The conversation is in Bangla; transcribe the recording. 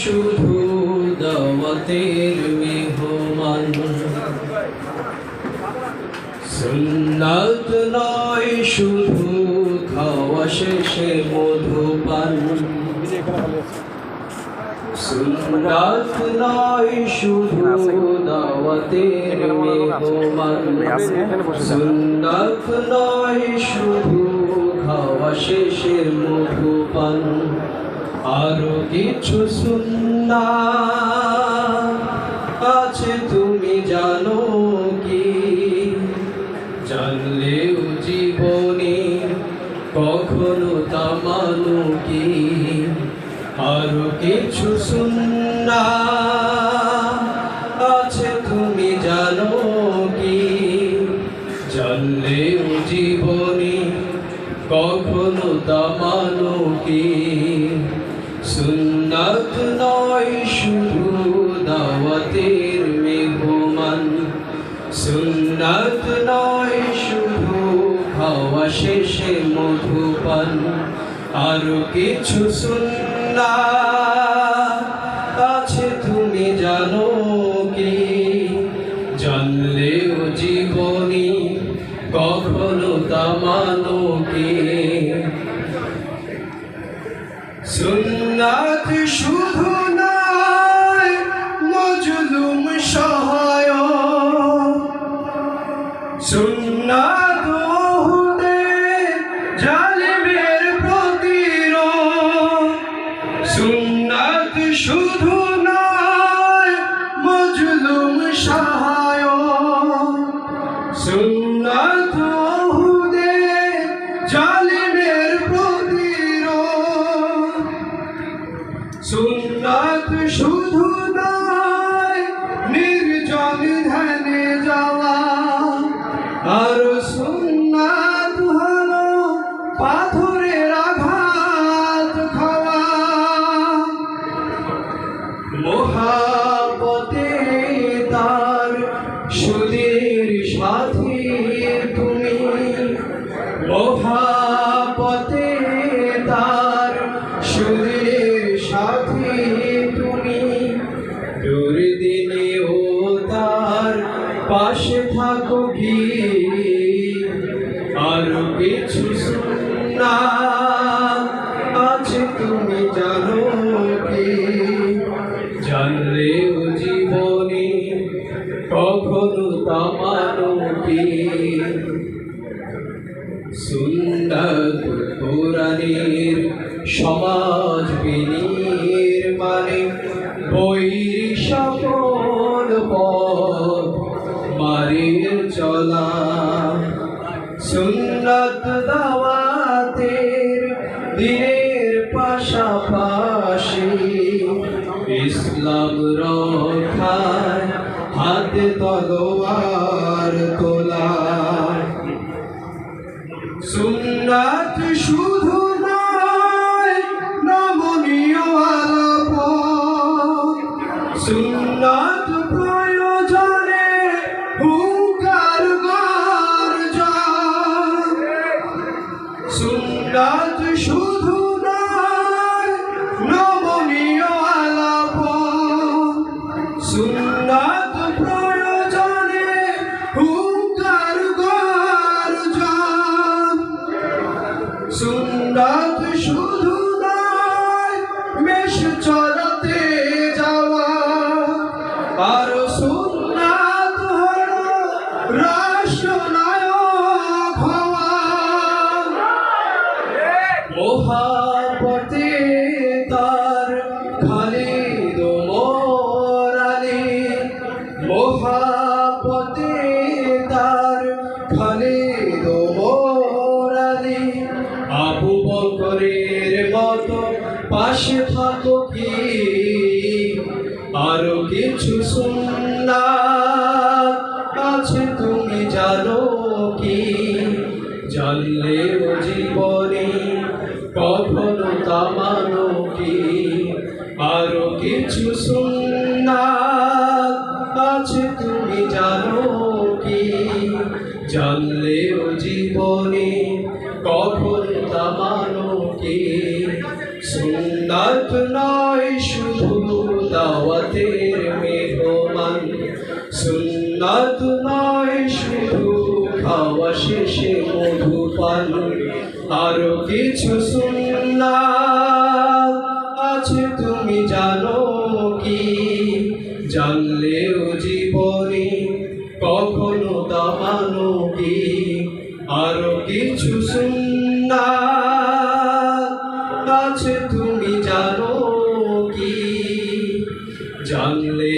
শুধু দাওয়াতের মেহমান, সুন্নাত নয় শুধু খাওয়া শেষে মধুপান, সুন্নাত নয় শুধু দাওয়াতের মেহমান, সুন্নাত নয় শুধু খাওয়া শেষে মধুপান, আরো কিছু সুন্নাত আছে তুমি জানো কি? জানলেও জীবনে কখনো তা মানো কি? আরো কিছু সুন্নাত আছে তুমি জানো কি? জানলেও জীবনে কখনো তা মানো কি? সুন্নাত নয় শুধু দাওয়াতের মেহমান, সুন্নাত নয় শুধু খাওয়া শেষে মধুপান, আরো কিছু সুন্নাত আছে তুমি জানো কি? জানলেও জীবনী কখনো তা মানো কি? সুন্নাত শুধু নয় মজলুম সহায়ক, সুন্নাত ওহুদের জালিমের প্রতিরোধ, সুন্নাত শুধু নয় মজলুম সহায়ক, সুন্নাত ওহুদের জালিমের প্রতিরোধ, সুন্নাত শুধু নয় নির্জন ধ্যানে যাওয়া, আর সুন্নাত হলো পাথরের আঘাত খাওয়া, মোহাব্বতে তার সুদের সাথী তুমি, মোহাব্বতে তার সুদের সাথী তুমি, দুর্দিনে ও তার পাশে থাকো কি? আরো কিছু সুন্নাত আছে তুমি জানো কি? জানলেও জীবনে কখনো তা মানো কি? সুন্নাত কোরআনের সমাজ বিনির্মাণে বৈরী সকল পথ মারিয়ে চলা, সুন্নাত দাওয়াতের দিনের পাশাপাশি ইসলাম রক্ষায় হাতে তলোয়ার তোলা, সুন্নাত শুধু নয় নমনীয় আলাপ, সুন্নাত প্রয়োজনে হুঙ্কার গর্জন, সুন্নাত শুধু নয় নমনীয় আলাপ, সুন্নাত প্রয়োজনে হুঙ্কার গর্জন, সুন্নাত শুধু নয় মেষ চড়াতে যাওয়া, আর সুন্নাত হলো রাষ্ট্রনায়ক হওয়া, মোহাব্বতে তার খালিদ ওমর আলী, মোহাব্বতে তার খালিদ ওমর আলী, আবু বকরের মতো পাশে থাকো কি? আরো কিছু সুন্নাত আছে তুমি জানো কি? জানলেও জীবনে কখনো তা মানো কি? আরো কিছু সুন্নাত আছে তুমি জানো কি? জানলেও জীবনে কখনো তা মানো কি? সুন্নাত নয় শুধু রহমতের মেহমান সুন্নাত নয় শুধু খাওয়া শেষে মধুপান আরো কিছু সুন্নাত আছে তুমি জানো কি জানলেও জীবনে কখনো দামানো কি আরো কিছু সুন্নাত আছে তুমি জানো কি জানলে